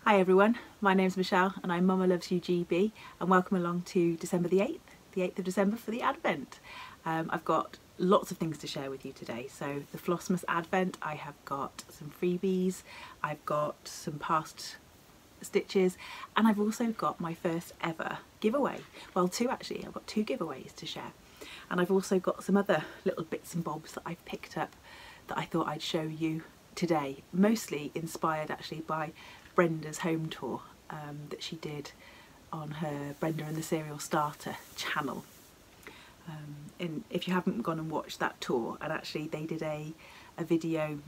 Hi everyone, my name's Michelle and I'm Mama Loves You GB, and welcome along to December the 8th of December for the Advent. I've got lots of things to share with you today. So the Flossmas Advent, I have got some freebies, I've got some past stitches, and I've also got my first ever giveaway. Well, two actually, I've got two giveaways to share. And I've also got some other little bits and bobs that I've picked up that I thought I'd show you today, mostly inspired actually by Brenda's home tour that she did on her Brenda and the Serial Starter channel. And if you haven't gone and watched that tour, and actually they did a video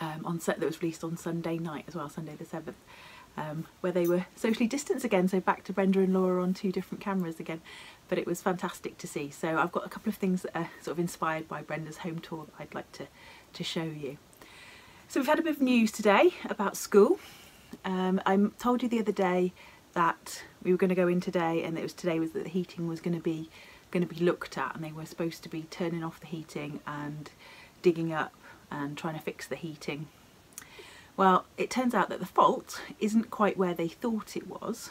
on set that was released on Sunday night as well, Sunday the 7th, where they were socially distanced again, so back to Brenda and Laura on two different cameras again, but it was fantastic to see. So I've got a couple of things that are sort of inspired by Brenda's home tour that I'd like to show you. So we've had a bit of news today about school. I told you the other day that we were going to go in today, and today was that the heating was going to be looked at, and they were supposed to be turning off the heating and digging up and trying to fix the heating. Well, it turns out that the fault isn't quite where they thought it was,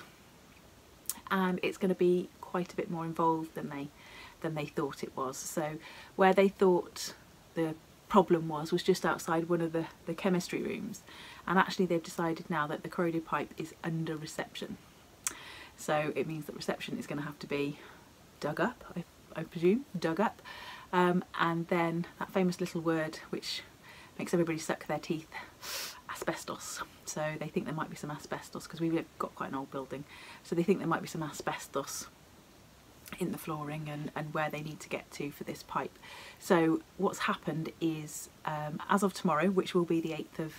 and it's going to be quite a bit more involved than they thought it was. So where they thought the problem was just outside one of the chemistry rooms, and actually they've decided now that the corroded pipe is under reception. So it means that reception is going to have to be dug up, I presume, dug up, and then that famous little word which makes everybody suck their teeth, asbestos. So they think there might be some asbestos, because we've got quite an old building, so they think there might be some asbestos in the flooring and where they need to get to for this pipe. So what's happened is, as of tomorrow, which will be the 8th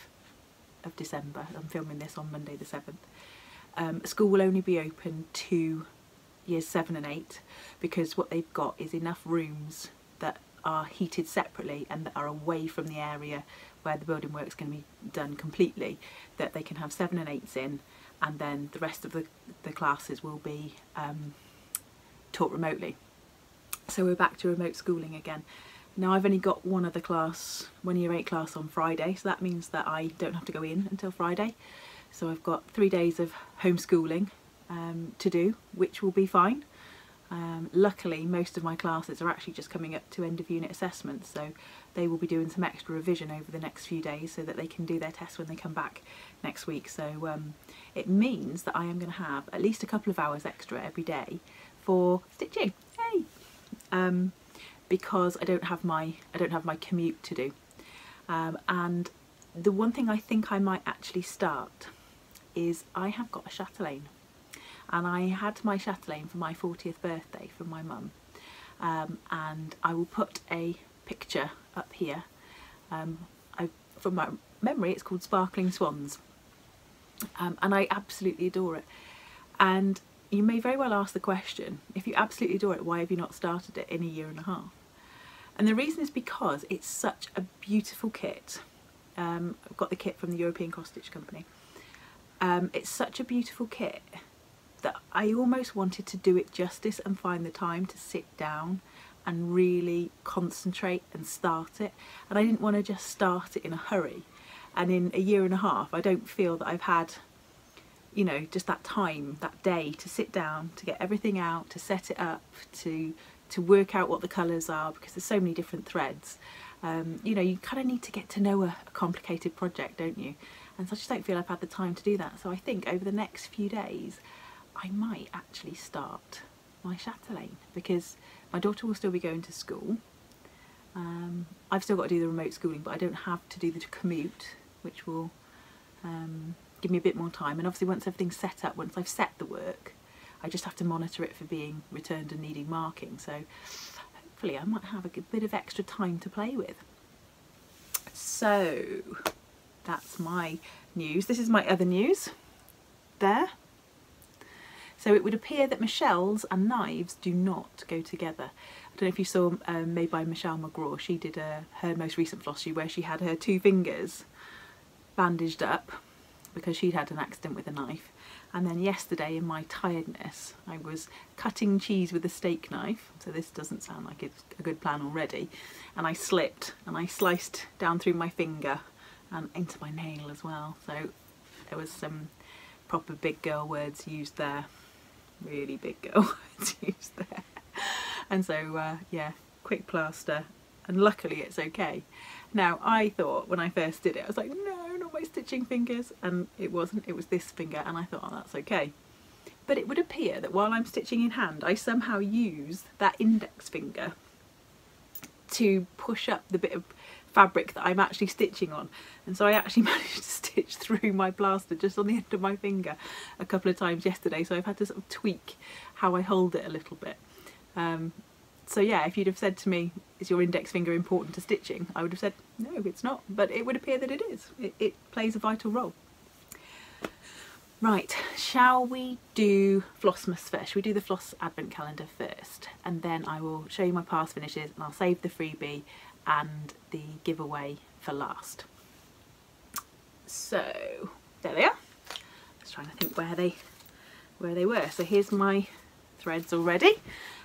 of December, I'm filming this on Monday the 7th, school will only be open to years 7 and 8, because what they've got is enough rooms that are heated separately and that are away from the area where the building work's going to be done completely, that they can have 7 and 8s in, and then the rest of the classes will be taught remotely. So we're back to remote schooling again. Now I've only got one other class, one year 8 class on Friday, so that means that I don't have to go in until Friday. So I've got 3 days of homeschooling to do, which will be fine. Luckily most of my classes are actually just coming up to end of unit assessments, so they will be doing some extra revision over the next few days so that they can do their tests when they come back next week. So it means that I am going to have at least a couple of hours extra every day for stitching, hey! Because I don't have my commute to do, and the one thing I think I might actually start is I have got a chatelaine, and I had my chatelaine for my 40th birthday from my mum, and I will put a picture up here. From my memory it's called Sparkling Swans, and I absolutely adore it. And you may very well ask the question, if you absolutely adore it, why have you not started it in a year and a half? And the reason is because it's such a beautiful kit. I've got the kit from the European Cross Stitch Company. It's such a beautiful kit that I almost wanted to do it justice and find the time to sit down and really concentrate and start it. And I didn't want to just start it in a hurry. And in a year and a half, I don't feel that I've had, you know, just that time, that day to sit down, to get everything out, to set it up, to work out what the colours are, because there's so many different threads. You know, you kind of need to get to know a complicated project, don't you? And so I just don't feel I've had the time to do that. So I think over the next few days I might actually start my chatelaine, because my daughter will still be going to school. I've still got to do the remote schooling, but I don't have to do the commute, which will give me a bit more time. And obviously once everything's set up, once I've set the work, I just have to monitor it for being returned and needing marking. So hopefully I might have a bit of extra time to play with. So that's my news. This is my other news there. So it would appear that Michelle's and knives do not go together. I don't know if you saw made by Michelle McGraw. She did her most recent floss where she had her 2 fingers bandaged up because she'd had an accident with a knife. And then yesterday, in my tiredness, I was cutting cheese with a steak knife, so this doesn't sound like it's a good plan already, and I slipped and I sliced down through my finger and into my nail as well. So There was some proper big girl words used there, really big girl words used there. And so yeah, quick plaster, and luckily it's okay. Now I thought when I first did it, I was like, no, not my stitching fingers, and it wasn't, it was this finger, and I thought, oh, that's okay. But it would appear that while I'm stitching in hand, I somehow use that index finger to push up the bit of fabric that I'm actually stitching on, and so I actually managed to stitch through my plaster just on the end of my finger a couple of times yesterday, so I've had to sort of tweak how I hold it a little bit. So yeah, if you'd have said to me, is your index finger important to stitching, I would have said no, it's not, but it would appear that it is. It plays a vital role. Right, shall we do Flossmas first? Shall we do the Floss Advent calendar first, and then I will show you my past finishes, and I'll save the freebie and the giveaway for last. So there they are. I was trying to think where they were. So here's my threads already.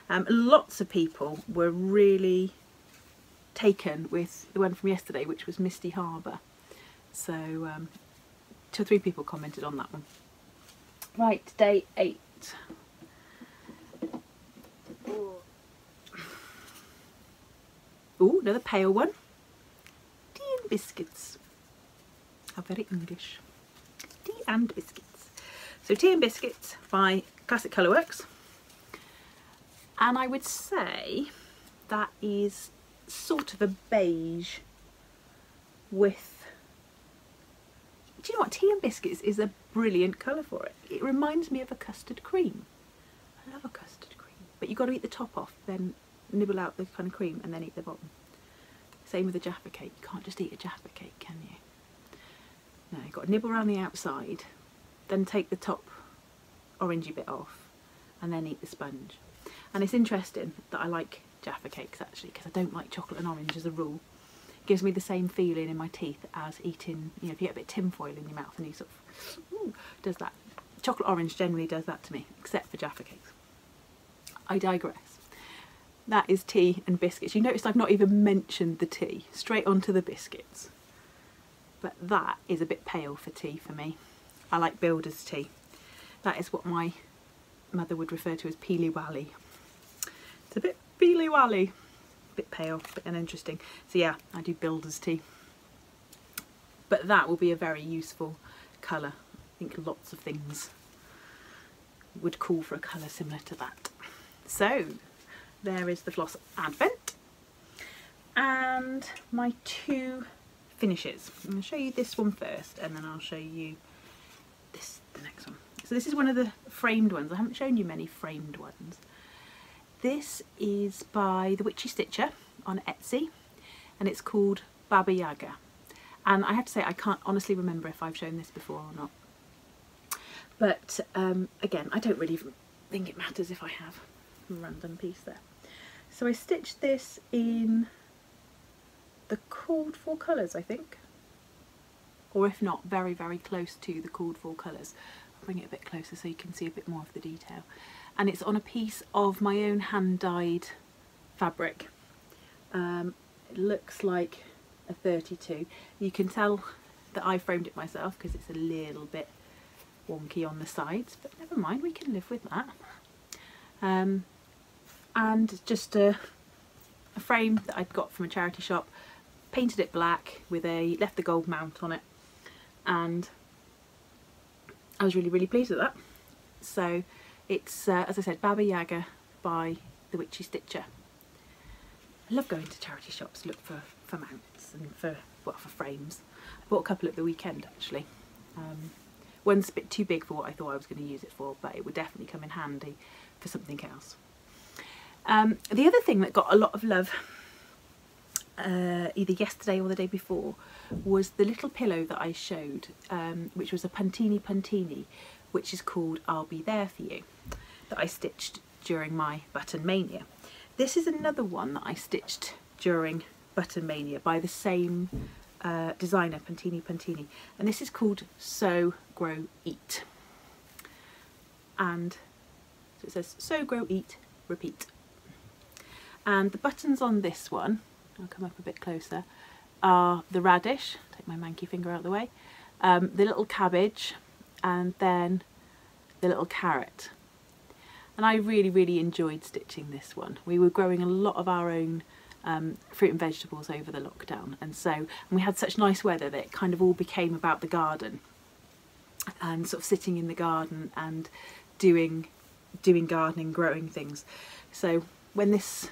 Lots of people were really taken with the one from yesterday, which was Misty Harbour. So 2 or 3 people commented on that one. Right, day 8. Oh, another pale one. Tea and biscuits. How very English. Tea and biscuits. So Tea and Biscuits by Classic Colourworks. And I would say that is sort of a beige with, do you know what, Tea and Biscuits is a brilliant colour for it. It reminds me of a custard cream. I love a custard cream, but you've got to eat the top off, then nibble out the kind of cream and then eat the bottom. Same with the Jaffa cake, you can't just eat a Jaffa cake, can you? No, you've got to nibble around the outside, then take the top orangey bit off and then eat the sponge. And it's interesting that I like Jaffa cakes actually, because I don't like chocolate and orange as a rule. It gives me the same feeling in my teeth as eating, you know, if you get a bit of tin foil in your mouth and you sort of, ooh, does that. Chocolate orange generally does that to me, except for Jaffa cakes. I digress. That is Tea and Biscuits. You notice I've not even mentioned the tea, straight onto the biscuits. But that is a bit pale for tea for me. I like builder's tea. That is what my mother would refer to as peely wally. It's a bit peely wally, a bit pale, but interesting. So yeah, I do builder's tea. But that will be a very useful colour. I think lots of things would call for a colour similar to that. So there is the Floss Advent and my 2 finishes. I'm going to show you this one first, and then I'll show you the next one. So this is one of the framed ones. I haven't shown you many framed ones. This is by the Witchy Stitcher on Etsy, and it's called Baba Yaga. And I have to say, I can't honestly remember if I've shown this before or not. But again, I don't really think it matters if I have a random piece there. So I stitched this in the called for colours, I think. Or if not, very, very close to the called for colours. I'll bring it a bit closer so you can see a bit more of the detail. And it's on a piece of my own hand-dyed fabric. It looks like a 32. You can tell that I framed it myself because it's a little bit wonky on the sides, but never mind, we can live with that. And just a frame that I'd got from a charity shop, painted it black with left the gold mount on it, and I was really, really pleased with that. So it's, as I said, Baba Yaga by the Witchy Stitcher. I love going to charity shops to look for mounts and for frames. I bought a couple at the weekend actually. One's a bit too big for what I thought I was going to use it for, but it would definitely come in handy for something else. The other thing that got a lot of love either yesterday or the day before was the little pillow that I showed, which was a puntini, which is called I'll Be There For You, that I stitched during my Button Mania. This is another one that I stitched during Button Mania by the same designer, Puntini, and this is called Sew, Grow, Eat. And so it says Sew, Grow, Eat, Repeat. And the buttons on this one, I'll come up a bit closer, are the radish, take my manky finger out of the way, the little cabbage and then the little carrot. And I really enjoyed stitching this one. We were growing a lot of our own fruit and vegetables over the lockdown, and we had such nice weather that it kind of all became about the garden and sort of sitting in the garden and doing gardening, growing things. So when this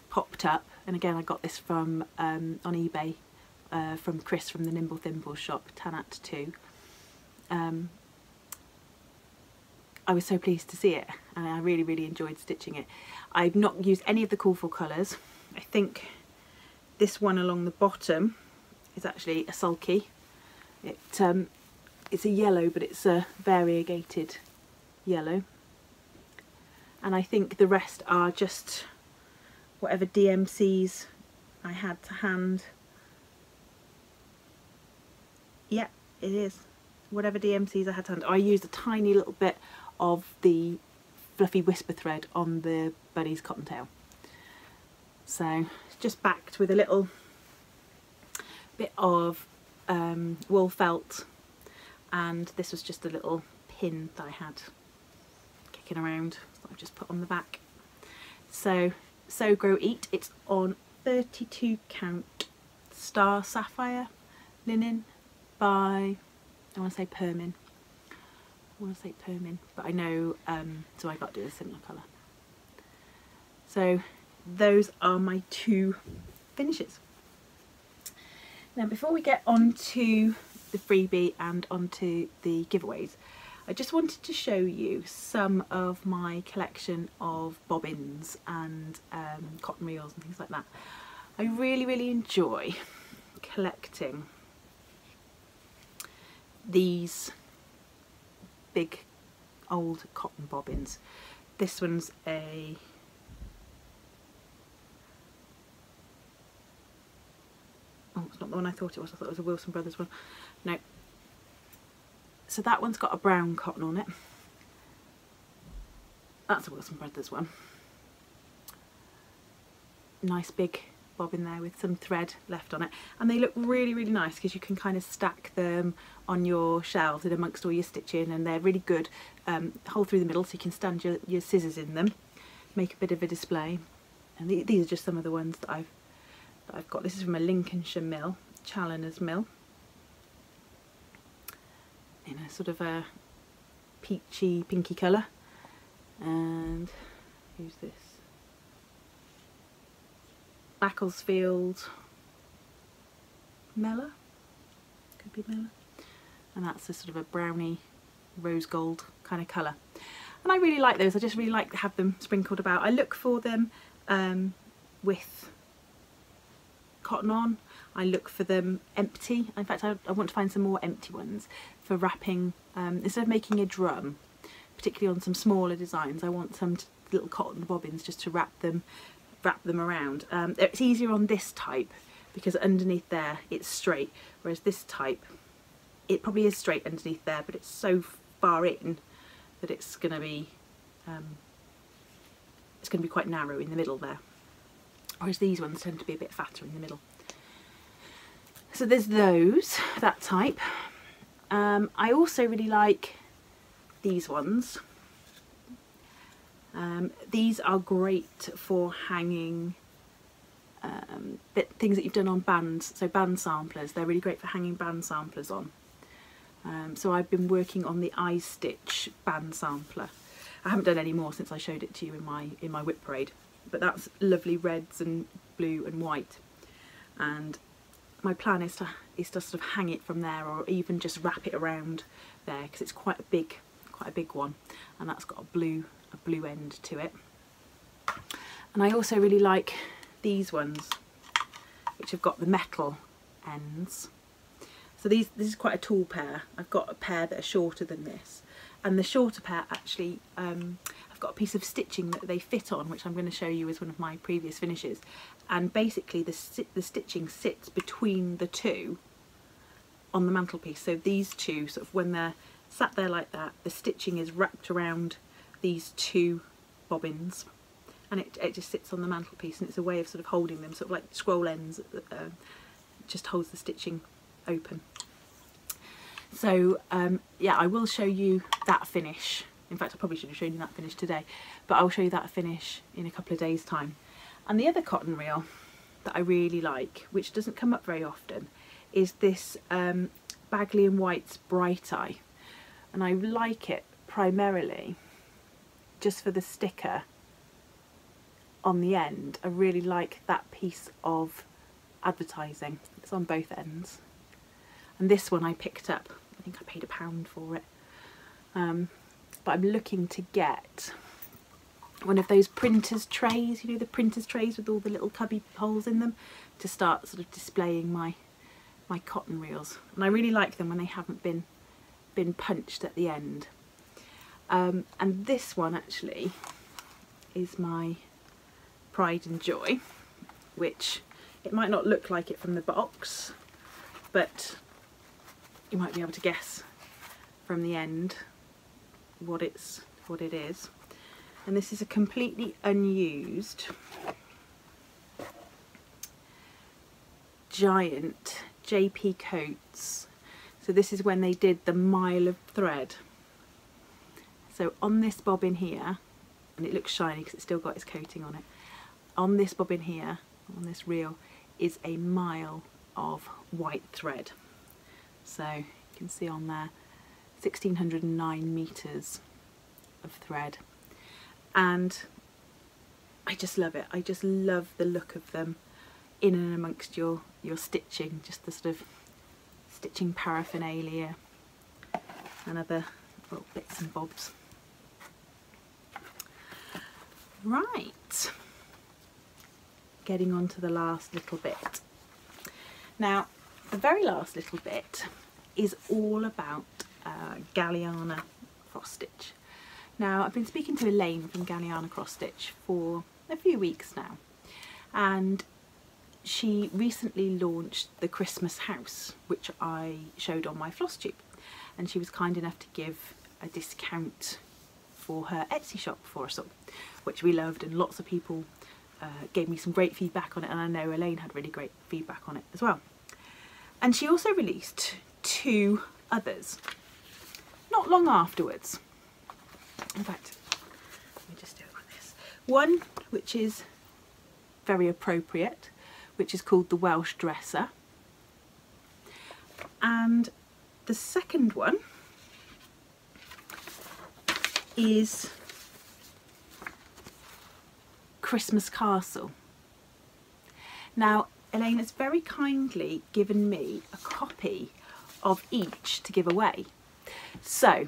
popped up, and again I got this from on eBay from Chris from the Nimble Thimble shop, Tanat 2. I was so pleased to see it, and I really enjoyed stitching it. I've not used any of the colourful colours. I think this one along the bottom is actually a sulky. It's a yellow, but it's a variegated yellow. And I think the rest are just whatever DMCs I had to hand. Yeah, it is. Whatever DMCs I had to hand. I used a tiny little bit of the fluffy whisper thread on the bunny's cottontail. So just backed with a little bit of wool felt, and this was just a little pin that I had kicking around that I've just put on the back. So Sow Grow Eat, it's on 32 count star sapphire linen by, I want to say Permin. But I know, so I got to do a similar colour. So those are my two finishes. Now before we get on to the freebie and onto the giveaways, I just wanted to show you some of my collection of bobbins and cotton reels and things like that. I really enjoy collecting these big old cotton bobbins. This one's a it's not the one I thought it was. I thought it was a Wilson Brothers one. No. So that one's got a brown cotton on it. That's a Wilson Brothers one. Nice big bobbin there with some thread left on it, and they look really nice because you can kind of stack them on your shelves and amongst all your stitching, and they're really good. Hole through the middle so you can stand your scissors in them, make a bit of a display. And these are just some of the ones that I've got. This is from a Lincolnshire mill, Challoner's mill, in a sort of a peachy pinky colour. And who's this? Macclesfield Mella, could be Mella, and that's a sort of a browny rose gold kind of colour, and I really like those. I just really like to have them sprinkled about. I look for them with cotton on. I look for them empty. In fact, I want to find some more empty ones for wrapping. Instead of making a drum, particularly on some smaller designs, I want some little cotton bobbins just to wrap them around. It's easier on this type because underneath there it's straight, whereas this type, it probably is straight underneath there, but it's so far in that it's going to be quite narrow in the middle there, whereas these ones tend to be a bit fatter in the middle. So there's that type. I also really like these ones. These are great for hanging things that you've done on bands, so band samplers. They're really great for hanging band samplers on. So I've been working on the eye stitch band sampler. I haven't done any more since I showed it to you in my whip parade, but that's lovely reds and blue and white. And my plan is to sort of hang it from there, or even just wrap it around there, because it's quite a big one, and that's got a blue end to it. And I also really like these ones, which have got the metal ends. So this is quite a tall pair. I've got a pair that are shorter than this, and the shorter pair actually I've got a piece of stitching that they fit on, which I'm going to show you as one of my previous finishes. And basically the stitching sits between the two on the mantelpiece. So these two, sort of when they're sat there like that, the stitching is wrapped around these two bobbins, and it just sits on the mantelpiece, and it's a way of sort of holding them, sort of like scroll ends, just holds the stitching open. So yeah, I will show you that finish. In fact, I probably should have shown you that finish today, but I'll show you that finish in a couple of days' time. And the other cotton reel that I really like, which doesn't come up very often, is this Bagley & White's Bright Eye. And I like it primarily just for the sticker on the end. I really like that piece of advertising. It's on both ends. And this one I picked up, I think I paid £1 for it. But I'm looking to get one of those printer's trays, you know, the printer's trays with all the little cubby holes in them, to start sort of displaying my cotton reels. And I really like them when they haven't been punched at the end. And this one actually is my pride and joy, which it might not look like it from the box, but you might be able to guess from the end what it is. And this is a completely unused giant JP Coates. So this is when they did the mile of thread. So on this bobbin here, and it looks shiny because it's still got its coating on it, on this bobbin here, on this reel, is a mile of white thread. So you can see on there 1609 meters of thread, and I just love it. I just love the look of them in and amongst your stitching, just the sort of stitching paraphernalia and other little bits and bobs. Right, getting on to the last little bit. Now, the very last little bit is all about Galliana cross stitch. Now, I've been speaking to Elaine from Galliana cross stitch for a few weeks now, and she recently launched the Christmas house, which I showed on my floss tube, and she was kind enough to give a discount for her Etsy shop for us all, which we loved, and lots of people gave me some great feedback on it, and I know Elaine had really great feedback on it as well. And she also released 2 others not long afterwards. In fact, let me just do it like this. One which is very appropriate, which is called the Welsh Dresser, and the second one is Christmas Castle. Now, Elaine has very kindly given me a copy of each to give away. So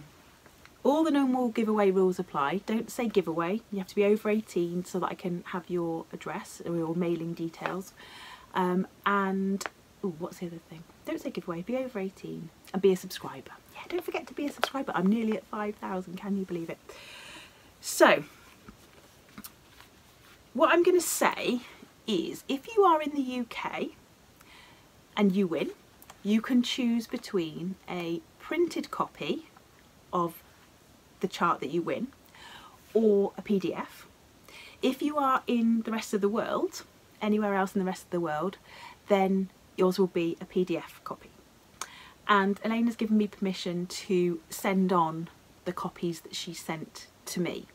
all the normal giveaway rules apply. Don't say giveaway, you have to be over 18 so that I can have your address or your mailing details. And ooh, what's the other thing? Don't say giveaway, be over 18 and be a subscriber. Yeah, don't forget to be a subscriber. I'm nearly at 5,000, can you believe it? So what I'm going to say is, if you are in the UK and you win, you can choose between a printed copy of the chart that you win or a PDF. If you are in the rest of the world, anywhere else in the rest of the world, then yours will be a PDF copy. And Elaine has given me permission to send on the copies that she sent to me.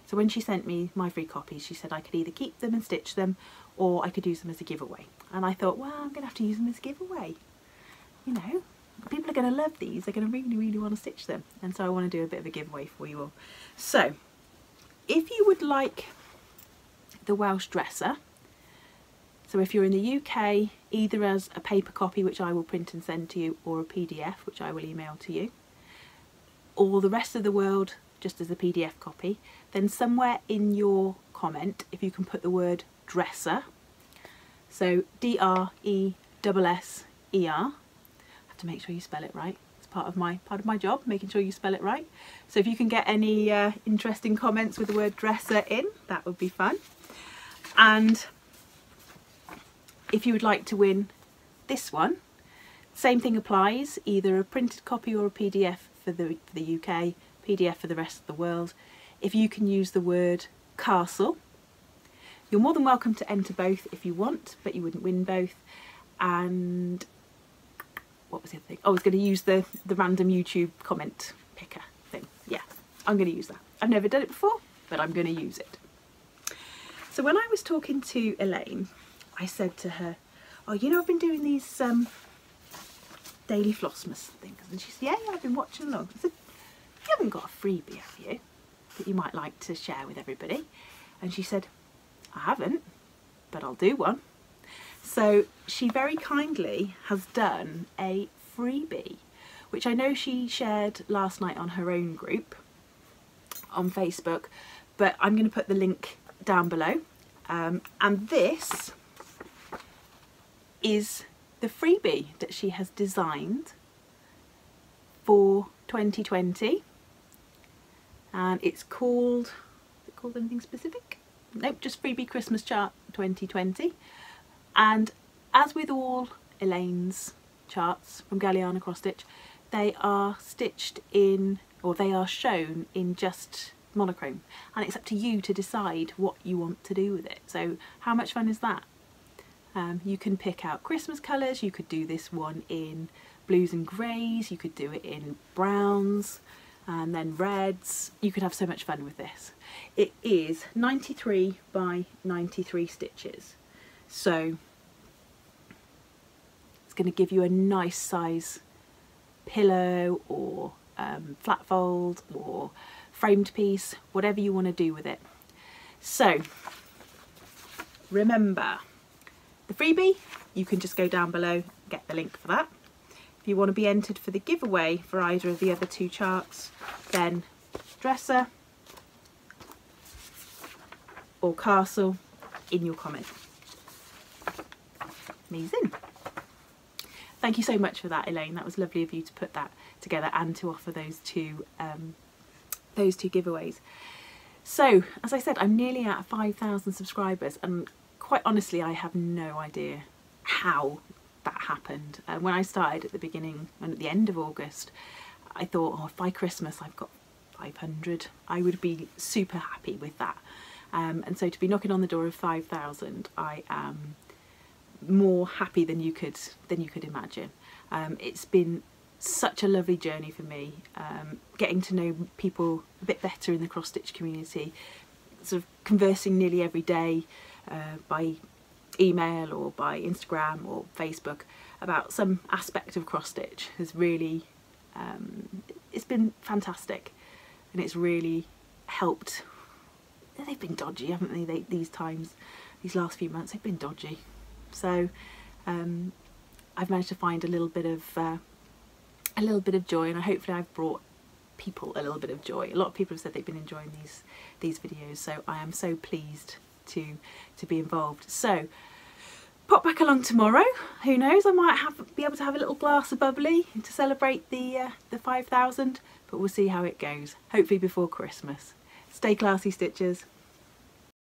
So when she sent me my free copies, she said I could either keep them and stitch them, or I could use them as a giveaway. And I thought, well, I'm going to have to use them as a giveaway. You know, people are going to love these. They're going to really, really want to stitch them. And so I want to do a bit of a giveaway for you all. So if you would like the Welsh Dresser, so if you're in the UK, either as a paper copy, which I will print and send to you, or a PDF, which I will email to you, or the rest of the world just as a PDF copy, then somewhere in your comment, if you can put the word dresser, so D-R-E-S-S-E-R, have to make sure you spell it right. It's part of my job, making sure you spell it right. So if you can get any interesting comments with the word dresser in, that would be fun. And if you would like to win this one, same thing applies, either a printed copy or a PDF for the UK, PDF for the rest of the world. If you can use the word castle, you're more than welcome to enter both if you want, but you wouldn't win both. And what was the other thing? Oh, I was going to use the random YouTube comment picker thing. Yeah, I'm going to use that. I've never done it before, but I'm going to use it. So when I was talking to Elaine, I said to her, oh, you know, I've been doing these daily Flossmas things. And she said, yeah, I've been watching along. I said, you haven't got a freebie, have you, that you might like to share with everybody? And she said, I haven't, but I'll do one. So she very kindly has done a freebie, which I know she shared last night on her own group on Facebook, but I'm going to put the link down below. And this is the freebie that she has designed for 2020, and it's called, is it called anything specific? Nope, just Freebie Christmas Chart 2020. And as with all Elaine's charts from Galliana cross stitch, they are stitched in, or they are shown in just monochrome, and it's up to you to decide what you want to do with it. So how much fun is that? You can pick out Christmas colours. You could do this one in blues and greys, you could do it in browns and then reds. You could have so much fun with this. It is 93 by 93 stitches, so it's going to give you a nice size pillow or flat fold or framed piece, whatever you want to do with it. So remember, the freebie, you can just go down below, get the link for that. If you want to be entered for the giveaway for either of the other two charts, then dresser or castle in your comment. Amazing. Thank you so much for that, Elaine. That was lovely of you to put that together and to offer those two giveaways. So, as I said, I'm nearly at 5,000 subscribers, and quite honestly, I have no idea how that happened. When I started at the beginning and at the end of August, I thought, oh, if by Christmas I've got 500, I would be super happy with that. And so to be knocking on the door of 5,000, I am more happy than you could imagine. It's been such a lovely journey for me, getting to know people a bit better in the cross stitch community, sort of conversing nearly every day by email or by Instagram or Facebook about some aspect of cross stitch has really it's been fantastic, and it's really helped. They've been dodgy, haven't they, these last few months they've been dodgy, so I've managed to find a little bit of joy, and hopefully I've brought people a little bit of joy. A lot of people have said they've been enjoying these videos, so I am so pleased to be involved. So pop back along tomorrow. Who knows, I might be able to have a little glass of bubbly to celebrate the 5,000, but we'll see how it goes. Hopefully before Christmas. Stay classy, stitchers.